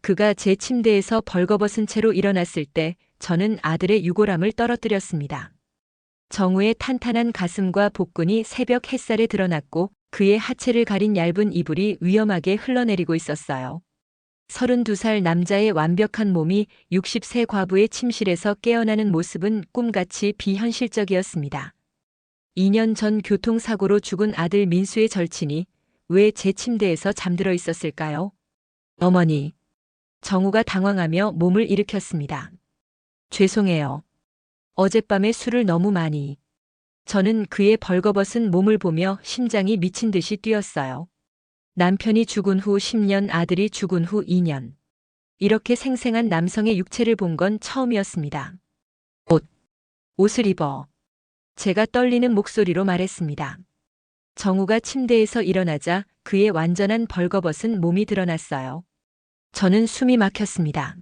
그가 제 침대에서 벌거벗은 채로 일어났을 때 저는 아들의 유골함을 떨어뜨렸습니다. 정우의 탄탄한 가슴과 복근이 새벽 햇살에 드러났고 그의 하체를 가린 얇은 이불이 위험하게 흘러내리고 있었어요. 32살 남자의 완벽한 몸이 60세 과부의 침실에서 깨어나는 모습은 꿈같이 비현실적이었습니다. 2년 전 교통사고로 죽은 아들 민수의 절친이 왜 제 침대에서 잠들어 있었을까요? 어머니. 정우가 당황하며 몸을 일으켰습니다. 죄송해요. 어젯밤에 술을 너무 많이. 저는 그의 벌거벗은 몸을 보며 심장이 미친 듯이 뛰었어요. 남편이 죽은 후 10년, 아들이 죽은 후 2년. 이렇게 생생한 남성의 육체를 본 건 처음이었습니다. 옷을 입어. 제가 떨리는 목소리로 말했습니다. 정우가 침대에서 일어나자 그의 완전한 벌거벗은 몸이 드러났어요. 저는 숨이 막혔습니다.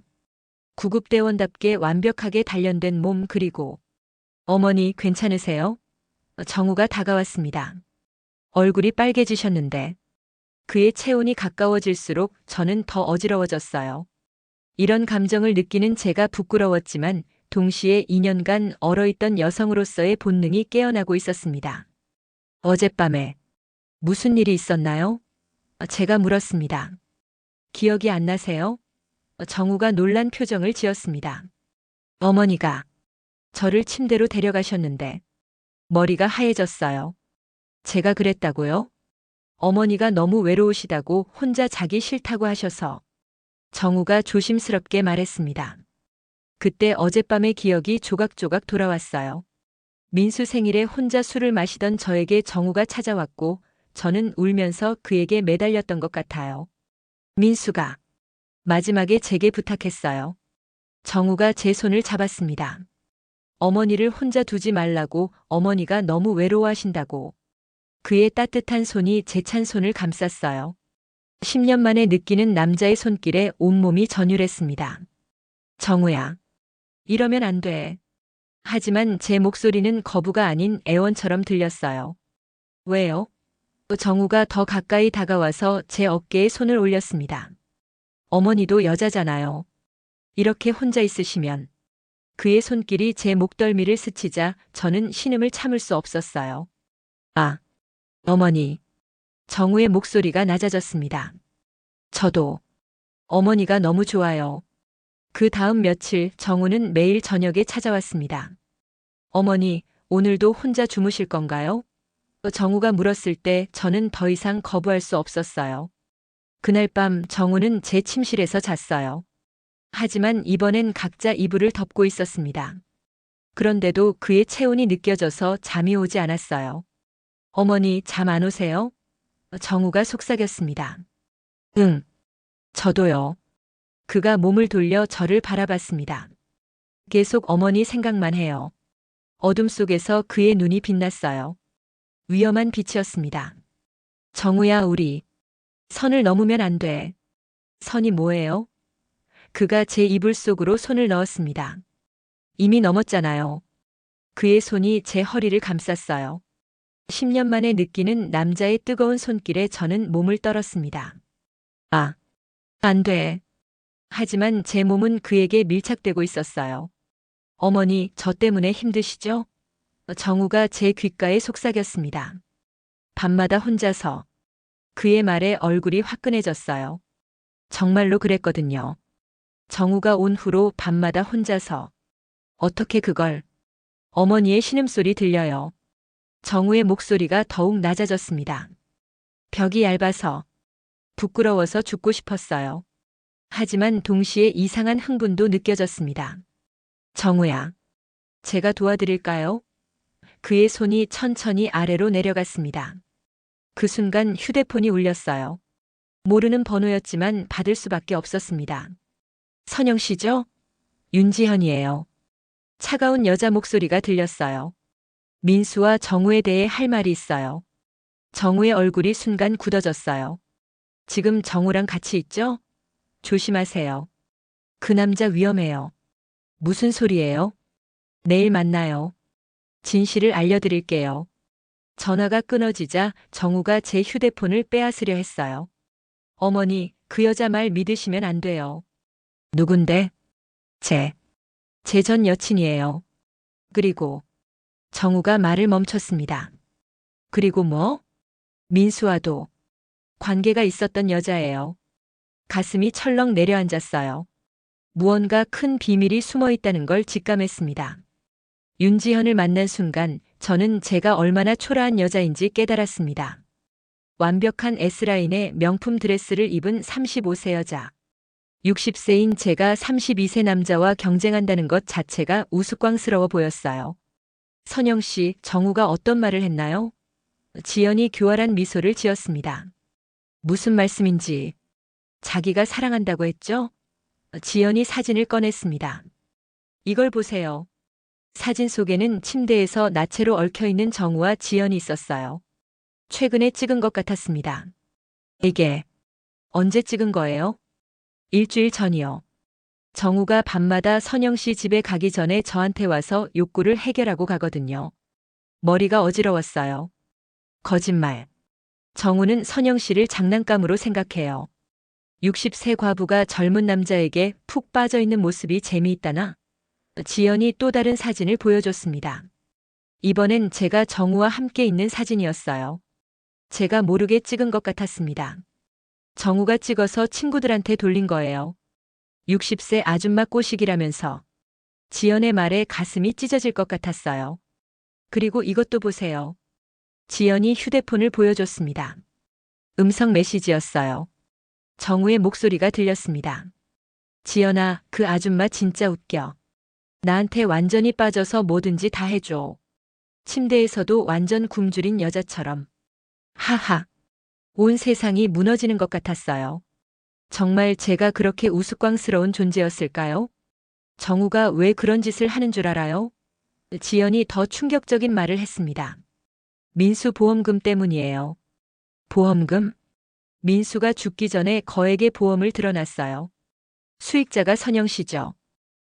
구급대원답게 완벽하게 단련된 몸 그리고 어머니 괜찮으세요? 정우가 다가왔습니다. 얼굴이 빨개지셨는데 그의 체온이 가까워질수록 저는 더 어지러워졌어요. 이런 감정을 느끼는 제가 부끄러웠지만 동시에 2년간 얼어있던 여성으로서의 본능이 깨어나고 있었습니다. 어젯밤에 무슨 일이 있었나요? 제가 물었습니다. 기억이 안 나세요? 정우가 놀란 표정을 지었습니다. 어머니가 저를 침대로 데려가셨는데 머리가 하얘졌어요. 제가 그랬다고요? 어머니가 너무 외로우시다고 혼자 자기 싫다고 하셔서. 정우가 조심스럽게 말했습니다. 그때 어젯밤의 기억이 조각조각 돌아왔어요. 민수 생일에 혼자 술을 마시던 저에게 정우가 찾아왔고 저는 울면서 그에게 매달렸던 것 같아요. 민수가 마지막에 제게 부탁했어요. 정우가 제 손을 잡았습니다. 어머니를 혼자 두지 말라고, 어머니가 너무 외로워하신다고. 그의 따뜻한 손이 제 찬 손을 감쌌어요. 10년 만에 느끼는 남자의 손길에 온몸이 전율했습니다. 정우야, 이러면 안 돼. 하지만 제 목소리는 거부가 아닌 애원처럼 들렸어요. 왜요? 정우가 더 가까이 다가와서 제 어깨에 손을 올렸습니다. 어머니도 여자잖아요. 이렇게 혼자 있으시면. 그의 손길이 제 목덜미를 스치자 저는 신음을 참을 수 없었어요. 아, 어머니. 정우의 목소리가 낮아졌습니다. 저도 어머니가 너무 좋아요. 그 다음 며칠 정우는 매일 저녁에 찾아왔습니다. 어머니, 오늘도 혼자 주무실 건가요? 정우가 물었을 때 저는 더 이상 거부할 수 없었어요. 그날 밤 정우는 제 침실에서 잤어요. 하지만 이번엔 각자 이불을 덮고 있었습니다. 그런데도 그의 체온이 느껴져서 잠이 오지 않았어요. 어머니, 잠 안 오세요? 정우가 속삭였습니다. 응, 저도요. 그가 몸을 돌려 저를 바라봤습니다. 계속 어머니 생각만 해요. 어둠 속에서 그의 눈이 빛났어요. 위험한 빛이었습니다. 정우야, 우리 선을 넘으면 안 돼. 선이 뭐예요? 그가 제 이불 속으로 손을 넣었습니다. 이미 넘었잖아요. 그의 손이 제 허리를 감쌌어요. 10년 만에 느끼는 남자의 뜨거운 손길에 저는 몸을 떨었습니다. 아, 안 돼. 하지만 제 몸은 그에게 밀착되고 있었어요. 어머니, 저 때문에 힘드시죠? 정우가 제 귓가에 속삭였습니다. 밤마다 혼자서. 그의 말에 얼굴이 화끈해졌어요. 정말로 그랬거든요. 정우가 온 후로 밤마다 혼자서. 어떻게 그걸. 어머니의 신음소리 들려요. 정우의 목소리가 더욱 낮아졌습니다. 벽이 얇아서. 부끄러워서 죽고 싶었어요. 하지만 동시에 이상한 흥분도 느껴졌습니다. 정우야, 제가 도와드릴까요? 그의 손이 천천히 아래로 내려갔습니다. 그 순간 휴대폰이 울렸어요. 모르는 번호였지만 받을 수밖에 없었습니다. 선영 씨죠? 윤지현이에요. 차가운 여자 목소리가 들렸어요. 민수와 정우에 대해 할 말이 있어요. 정우의 얼굴이 순간 굳어졌어요. 지금 정우랑 같이 있죠? 조심하세요. 그 남자 위험해요. 무슨 소리예요? 내일 만나요. 진실을 알려드릴게요. 전화가 끊어지자 정우가 제 휴대폰을 빼앗으려 했어요. 어머니, 그 여자 말 믿으시면 안 돼요. 누군데? 제 전 여친이에요. 그리고 정우가 말을 멈췄습니다. 그리고 뭐? 민수와도 관계가 있었던 여자예요. 가슴이 철렁 내려앉았어요. 무언가 큰 비밀이 숨어 있다는 걸 직감했습니다. 윤지현을 만난 순간 저는 제가 얼마나 초라한 여자인지 깨달았습니다. 완벽한 S라인의 명품 드레스를 입은 35세 여자. 60세인 제가 32세 남자와 경쟁한다는 것 자체가 우스꽝스러워 보였어요. 선영 씨, 정우가 어떤 말을 했나요? 지연이 교활한 미소를 지었습니다. 무슨 말씀인지. 자기가 사랑한다고 했죠? 지연이 사진을 꺼냈습니다. 이걸 보세요. 사진 속에는 침대에서 나체로 얽혀있는 정우와 지연이 있었어요. 최근에 찍은 것 같았습니다. 이게 언제 찍은 거예요? 일주일 전이요. 정우가 밤마다 선영 씨 집에 가기 전에 저한테 와서 욕구를 해결하고 가거든요. 머리가 어지러웠어요. 거짓말. 정우는 선영 씨를 장난감으로 생각해요. 60세 과부가 젊은 남자에게 푹 빠져있는 모습이 재미있다나? 지연이 또 다른 사진을 보여줬습니다. 이번엔 제가 정우와 함께 있는 사진이었어요. 제가 모르게 찍은 것 같았습니다. 정우가 찍어서 친구들한테 돌린 거예요. 60세 아줌마 꼬시기라면서. 지연의 말에 가슴이 찢어질 것 같았어요. 그리고 이것도 보세요. 지연이 휴대폰을 보여줬습니다. 음성 메시지였어요. 정우의 목소리가 들렸습니다. 지연아, 그 아줌마 진짜 웃겨. 나한테 완전히 빠져서 뭐든지 다 해줘. 침대에서도 완전 굶주린 여자처럼. 하하. 온 세상이 무너지는 것 같았어요. 정말 제가 그렇게 우스꽝스러운 존재였을까요? 정우가 왜 그런 짓을 하는 줄 알아요? 지연이 더 충격적인 말을 했습니다. 민수 보험금 때문이에요. 보험금? 민수가 죽기 전에 거액의 보험을 들어놨어요. 수익자가 선영 씨죠.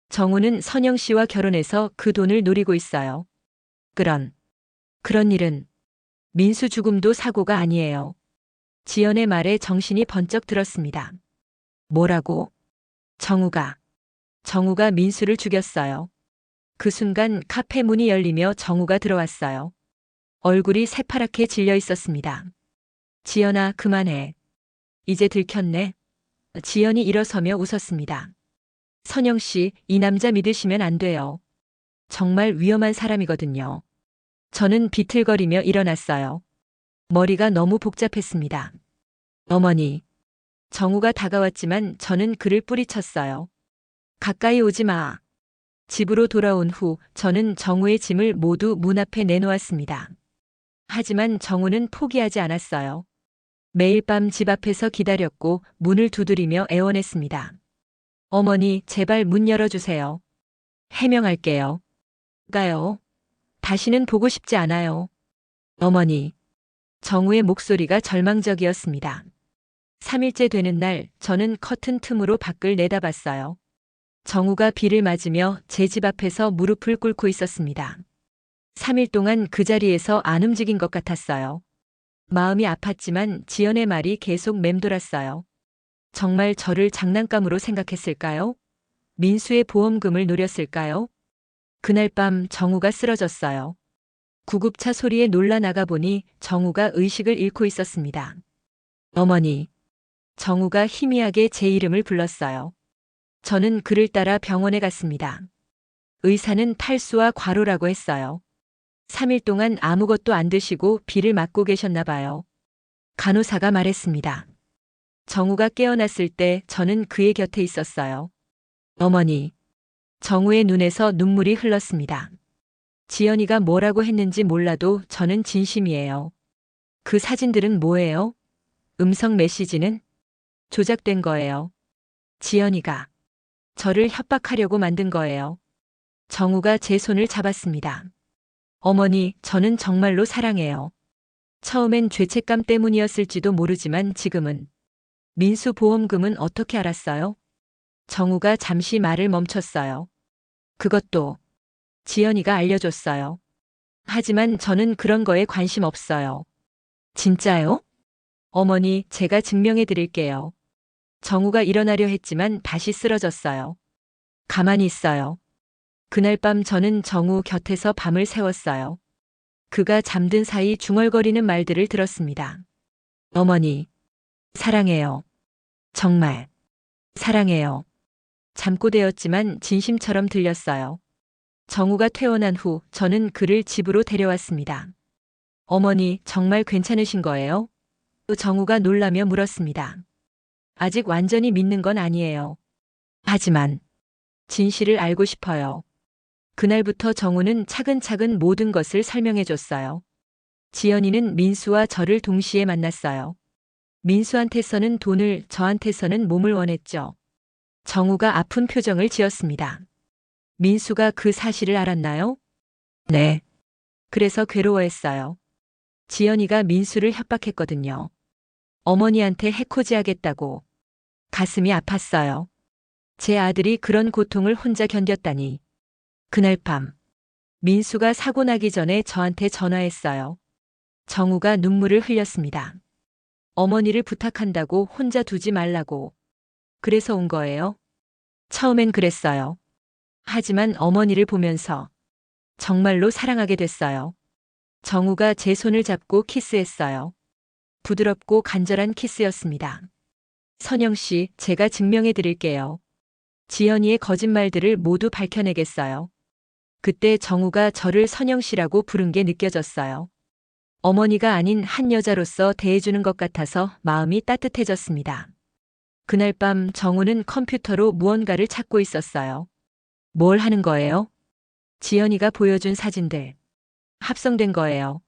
정우는 선영 씨와 결혼해서 그 돈을 노리고 있어요. 그런 일은 민수 죽음도 사고가 아니에요. 지연의 말에 정신이 번쩍 들었습니다. 뭐라고? 정우가 민수를 죽였어요. 그 순간 카페 문이 열리며 정우가 들어왔어요. 얼굴이 새파랗게 질려 있었습니다. 지연아, 그만해. 이제 들켰네. 지연이 일어서며 웃었습니다. 선영 씨, 이 남자 믿으시면 안 돼요. 정말 위험한 사람이거든요. 저는 비틀거리며 일어났어요. 머리가 너무 복잡했습니다. 어머니. 정우가 다가왔지만 저는 그를 뿌리쳤어요. 가까이 오지 마. 집으로 돌아온 후 저는 정우의 짐을 모두 문 앞에 내놓았습니다. 하지만 정우는 포기하지 않았어요. 매일 밤 집 앞에서 기다렸고 문을 두드리며 애원했습니다. 어머니, 제발 문 열어주세요. 해명할게요. 가요. 다시는 보고 싶지 않아요. 어머니. 정우의 목소리가 절망적이었습니다. 3일째 되는 날 저는 커튼 틈으로 밖을 내다봤어요. 정우가 비를 맞으며 제 집 앞에서 무릎을 꿇고 있었습니다. 3일 동안 그 자리에서 안 움직인 것 같았어요. 마음이 아팠지만 지연의 말이 계속 맴돌았어요. 정말 저를 장난감으로 생각했을까요? 민수의 보험금을 노렸을까요? 그날 밤 정우가 쓰러졌어요. 구급차 소리에 놀라 나가보니 정우가 의식을 잃고 있었습니다. 어머니. 정우가 희미하게 제 이름을 불렀어요. 저는 그를 따라 병원에 갔습니다. 의사는 탈수와 과로라고 했어요. 3일 동안 아무것도 안 드시고 비를 맞고 계셨나 봐요. 간호사가 말했습니다. 정우가 깨어났을 때 저는 그의 곁에 있었어요. 어머니. 정우의 눈에서 눈물이 흘렀습니다. 지연이가 뭐라고 했는지 몰라도 저는 진심이에요. 그 사진들은 뭐예요? 음성 메시지는? 조작된 거예요. 지연이가 저를 협박하려고 만든 거예요. 정우가 제 손을 잡았습니다. 어머니, 저는 정말로 사랑해요. 처음엔 죄책감 때문이었을지도 모르지만 지금은. 민수 보험금은 어떻게 알았어요? 정우가 잠시 말을 멈췄어요. 그것도 지연이가 알려줬어요. 하지만 저는 그런 거에 관심 없어요. 진짜요? 어머니, 제가 증명해 드릴게요. 정우가 일어나려 했지만 다시 쓰러졌어요. 가만히 있어요. 그날 밤 저는 정우 곁에서 밤을 새웠어요. 그가 잠든 사이 중얼거리는 말들을 들었습니다. 어머니, 사랑해요. 정말, 사랑해요. 잠꼬대였지만 진심처럼 들렸어요. 정우가 퇴원한 후 저는 그를 집으로 데려왔습니다. 어머니, 정말 괜찮으신 거예요? 정우가 놀라며 물었습니다. 아직 완전히 믿는 건 아니에요. 하지만, 진실을 알고 싶어요. 그날부터 정우는 차근차근 모든 것을 설명해 줬어요. 지연이는 민수와 저를 동시에 만났어요. 민수한테서는 돈을, 저한테서는 몸을 원했죠. 정우가 아픈 표정을 지었습니다. 민수가 그 사실을 알았나요? 네. 그래서 괴로워했어요. 지연이가 민수를 협박했거든요. 어머니한테 해코지하겠다고. 가슴이 아팠어요. 제 아들이 그런 고통을 혼자 견뎠다니. 그날 밤, 민수가 사고 나기 전에 저한테 전화했어요. 정우가 눈물을 흘렸습니다. 어머니를 부탁한다고 혼자 두지 말라고. 그래서 온 거예요. 처음엔 그랬어요. 하지만 어머니를 보면서 정말로 사랑하게 됐어요. 정우가 제 손을 잡고 키스했어요. 부드럽고 간절한 키스였습니다. 선영 씨, 제가 증명해 드릴게요. 지연이의 거짓말들을 모두 밝혀내겠어요. 그때 정우가 저를 선영 씨라고 부른 게 느껴졌어요. 어머니가 아닌 한 여자로서 대해주는 것 같아서 마음이 따뜻해졌습니다. 그날 밤 정우는 컴퓨터로 무언가를 찾고 있었어요. 뭘 하는 거예요? 지연이가 보여준 사진들. 합성된 거예요.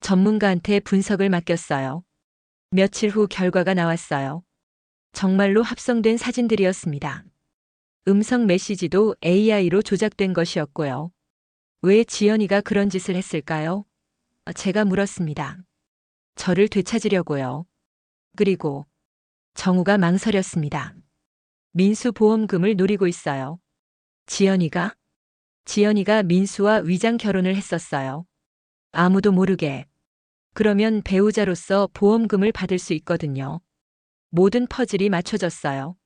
전문가한테 분석을 맡겼어요. 며칠 후 결과가 나왔어요. 정말로 합성된 사진들이었습니다. 음성 메시지도 AI로 조작된 것이었고요. 왜 지연이가 그런 짓을 했을까요? 제가 물었습니다. 저를 되찾으려고요. 그리고 정우가 망설였습니다. 민수 보험금을 노리고 있어요. 지연이가? 지연이가 민수와 위장 결혼을 했었어요. 아무도 모르게. 그러면 배우자로서 보험금을 받을 수 있거든요. 모든 퍼즐이 맞춰졌어요.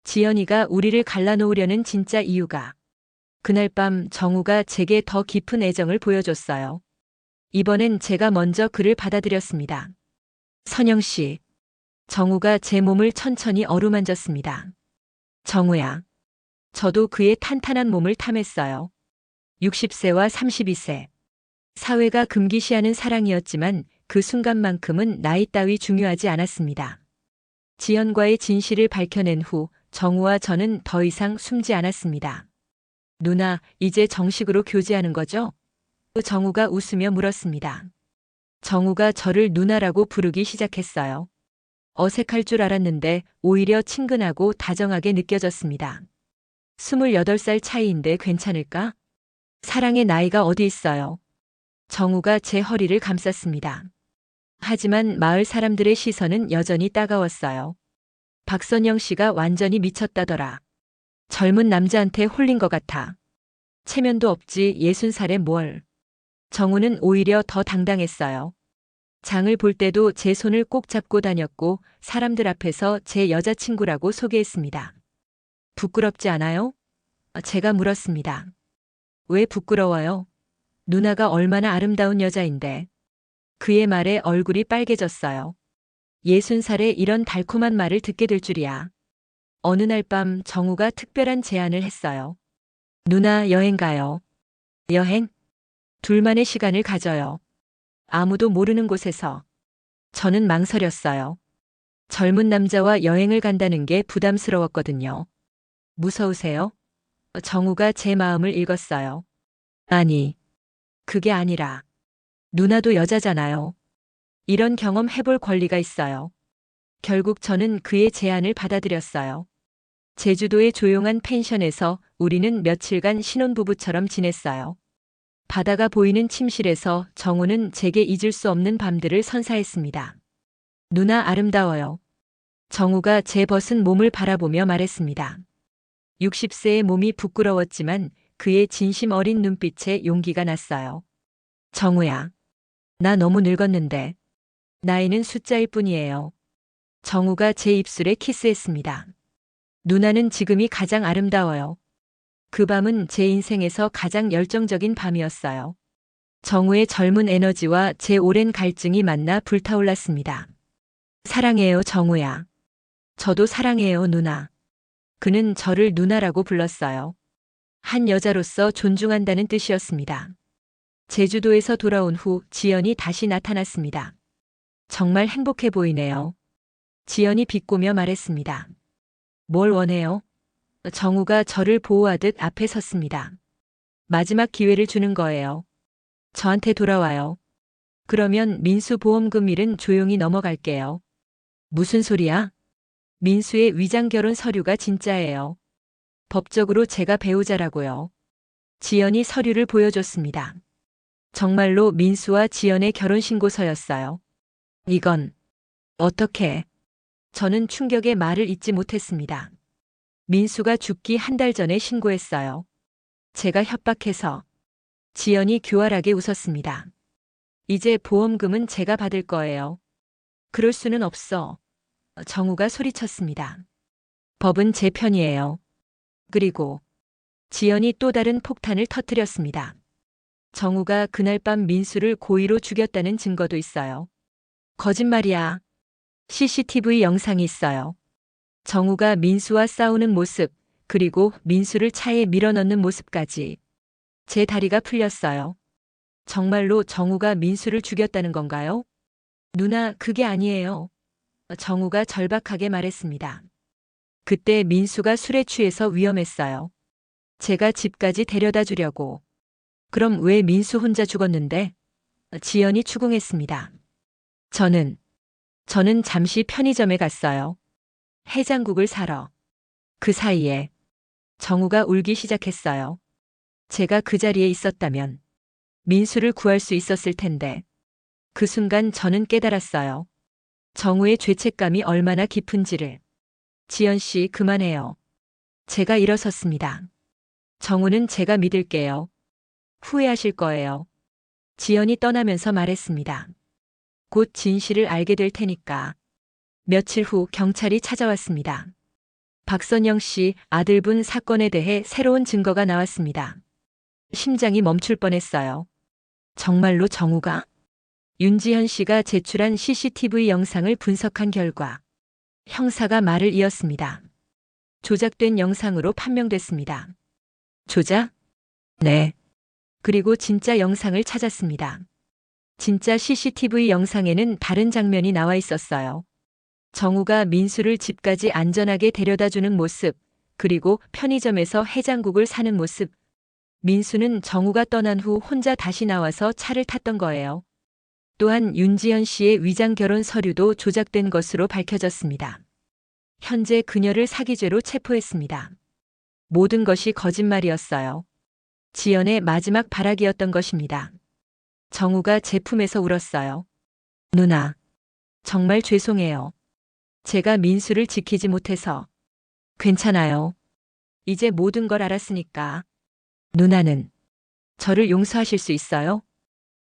지연이가 우리를 갈라놓으려는 진짜 이유가. 그날 밤 정우가 제게 더 깊은 애정을 보여줬어요. 이번엔 제가 먼저 그를 받아들였습니다. 선영 씨. 정우가 제 몸을 천천히 어루만졌습니다. 정우야. 저도 그의 탄탄한 몸을 탐했어요. 60세와 32세. 사회가 금기시하는 사랑이었지만 그 순간만큼은 나이 따위 중요하지 않았습니다. 지연과의 진실을 밝혀낸 후 정우와 저는 더 이상 숨지 않았습니다. 누나, 이제 정식으로 교제하는 거죠? 정우가 웃으며 물었습니다. 정우가 저를 누나라고 부르기 시작했어요. 어색할 줄 알았는데 오히려 친근하고 다정하게 느껴졌습니다. 28살 차이인데 괜찮을까? 사랑의 나이가 어디 있어요? 정우가 제 허리를 감쌌습니다. 하지만 마을 사람들의 시선은 여전히 따가웠어요. 박선영 씨가 완전히 미쳤다더라. 젊은 남자한테 홀린 것 같아. 체면도 없지 60살에 뭘. 정우는 오히려 더 당당했어요. 장을 볼 때도 제 손을 꼭 잡고 다녔고 사람들 앞에서 제 여자친구라고 소개했습니다. 부끄럽지 않아요? 제가 물었습니다. 왜 부끄러워요? 누나가 얼마나 아름다운 여자인데. 그의 말에 얼굴이 빨개졌어요. 60살에 이런 달콤한 말을 듣게 될 줄이야. 어느 날 밤 정우가 특별한 제안을 했어요. 누나 여행 가요. 여행? 둘만의 시간을 가져요. 아무도 모르는 곳에서. 저는 망설였어요. 젊은 남자와 여행을 간다는 게 부담스러웠거든요. 무서우세요? 정우가 제 마음을 읽었어요. 아니, 그게 아니라. 누나도 여자잖아요. 이런 경험 해볼 권리가 있어요. 결국 저는 그의 제안을 받아들였어요. 제주도의 조용한 펜션에서 우리는 며칠간 신혼부부처럼 지냈어요. 바다가 보이는 침실에서 정우는 제게 잊을 수 없는 밤들을 선사했습니다. 누나 아름다워요. 정우가 제 벗은 몸을 바라보며 말했습니다. 60세의 몸이 부끄러웠지만 그의 진심 어린 눈빛에 용기가 났어요. 정우야. 나 너무 늙었는데. 나이는 숫자일 뿐이에요. 정우가 제 입술에 키스했습니다. 누나는 지금이 가장 아름다워요. 그 밤은 제 인생에서 가장 열정적인 밤이었어요. 정우의 젊은 에너지와 제 오랜 갈증이 만나 불타올랐습니다. 사랑해요, 정우야. 저도 사랑해요, 누나. 그는 저를 누나라고 불렀어요. 한 여자로서 존중한다는 뜻이었습니다. 제주도에서 돌아온 후 지연이 다시 나타났습니다. 정말 행복해 보이네요. 지연이 비꼬며 말했습니다. 뭘 원해요? 정우가 저를 보호하듯 앞에 섰습니다. 마지막 기회를 주는 거예요. 저한테 돌아와요. 그러면 민수 보험금 일은 조용히 넘어갈게요. 무슨 소리야? 민수의 위장 결혼 서류가 진짜예요. 법적으로 제가 배우자라고요. 지연이 서류를 보여줬습니다. 정말로 민수와 지연의 결혼신고서였어요. 이건 어떻게? 저는 충격의 말을 잇지 못했습니다. 민수가 죽기 한 달 전에 신고했어요. 제가 협박해서. 지연이 교활하게 웃었습니다. 이제 보험금은 제가 받을 거예요. 그럴 수는 없어. 정우가 소리쳤습니다. 법은 제 편이에요. 그리고 지연이 또 다른 폭탄을 터뜨렸습니다. 정우가 그날 밤 민수를 고의로 죽였다는 증거도 있어요. 거짓말이야. CCTV 영상이 있어요. 정우가 민수와 싸우는 모습, 그리고 민수를 차에 밀어넣는 모습까지. 제 다리가 풀렸어요. 정말로 정우가 민수를 죽였다는 건가요? 누나, 그게 아니에요. 정우가 절박하게 말했습니다. 그때 민수가 술에 취해서 위험했어요. 제가 집까지 데려다 주려고. 그럼 왜 민수 혼자 죽었는데? 지연이 추궁했습니다. 저는 잠시 편의점에 갔어요. 해장국을 사러. 그 사이에 정우가 울기 시작했어요. 제가 그 자리에 있었다면 민수를 구할 수 있었을 텐데. 그 순간 저는 깨달았어요. 정우의 죄책감이 얼마나 깊은지를. 지연 씨, 그만해요. 제가 일어섰습니다. 정우는 제가 믿을게요. 후회하실 거예요. 지연이 떠나면서 말했습니다. 곧 진실을 알게 될 테니까. 며칠 후 경찰이 찾아왔습니다. 박선영 씨 아들분 사건에 대해 새로운 증거가 나왔습니다. 심장이 멈출 뻔했어요. 정말로 정우가? 윤지현 씨가 제출한 CCTV 영상을 분석한 결과 형사가 말을 이었습니다. 조작된 영상으로 판명됐습니다. 조작? 네. 그리고 진짜 영상을 찾았습니다. 진짜 CCTV 영상에는 다른 장면이 나와 있었어요. 정우가 민수를 집까지 안전하게 데려다주는 모습, 그리고 편의점에서 해장국을 사는 모습. 민수는 정우가 떠난 후 혼자 다시 나와서 차를 탔던 거예요. 또한 윤지현 씨의 위장 결혼 서류도 조작된 것으로 밝혀졌습니다. 현재 그녀를 사기죄로 체포했습니다. 모든 것이 거짓말이었어요. 지연의 마지막 발악이었던 것입니다. 정우가 제 품에서 울었어요. 누나, 정말 죄송해요. 제가 민수를 지키지 못해서. 괜찮아요. 이제 모든 걸 알았으니까. 누나는 저를 용서하실 수 있어요?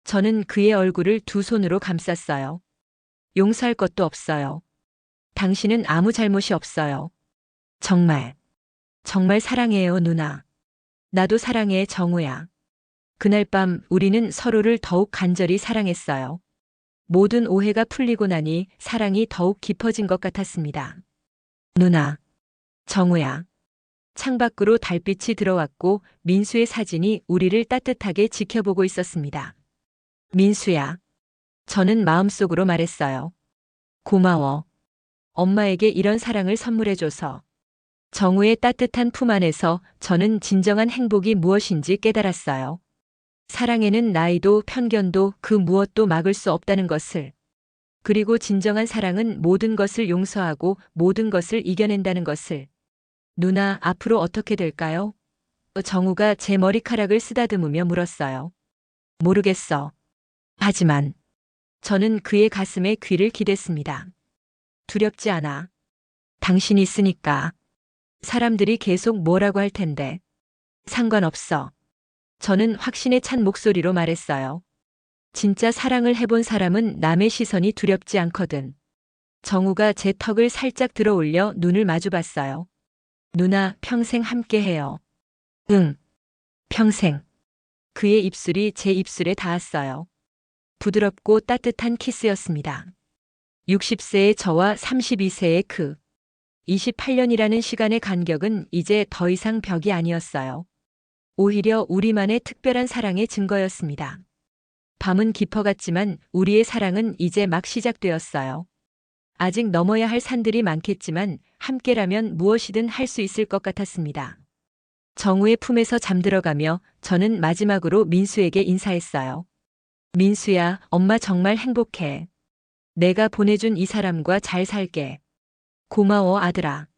저는 그의 얼굴을 두 손으로 감쌌어요. 용서할 것도 없어요. 당신은 아무 잘못이 없어요. 정말 사랑해요, 누나. 나도 사랑해, 정우야. 그날 밤 우리는 서로를 더욱 간절히 사랑했어요. 모든 오해가 풀리고 나니 사랑이 더욱 깊어진 것 같았습니다. 누나, 정우야. 창밖으로 달빛이 들어왔고 민수의 사진이 우리를 따뜻하게 지켜보고 있었습니다. 민수야. 저는 마음속으로 말했어요. 고마워. 엄마에게 이런 사랑을 선물해줘서. 정우의 따뜻한 품 안에서 저는 진정한 행복이 무엇인지 깨달았어요. 사랑에는 나이도 편견도 그 무엇도 막을 수 없다는 것을. 그리고 진정한 사랑은 모든 것을 용서하고 모든 것을 이겨낸다는 것을. 누나, 앞으로 어떻게 될까요? 정우가 제 머리카락을 쓰다듬으며 물었어요. 모르겠어. 하지만 저는 그의 가슴에 귀를 기댔습니다. 두렵지 않아. 당신이 있으니까. 사람들이 계속 뭐라고 할 텐데. 상관없어. 저는 확신에 찬 목소리로 말했어요. 진짜 사랑을 해본 사람은 남의 시선이 두렵지 않거든. 정우가 제 턱을 살짝 들어 올려 눈을 마주 봤어요. 누나, 평생 함께 해요. 응, 평생. 그의 입술이 제 입술에 닿았어요. 부드럽고 따뜻한 키스였습니다. 60세의 저와 32세의 그 28년이라는 시간의 간격은 이제 더 이상 벽이 아니었어요. 오히려 우리만의 특별한 사랑의 증거였습니다. 밤은 깊어갔지만 우리의 사랑은 이제 막 시작되었어요. 아직 넘어야 할 산들이 많겠지만 함께라면 무엇이든 할 수 있을 것 같았습니다. 정우의 품에서 잠들어가며 저는 마지막으로 민수에게 인사했어요. 민수야, 엄마 정말 행복해. 내가 보내준 이 사람과 잘 살게. 고마워, 아들아.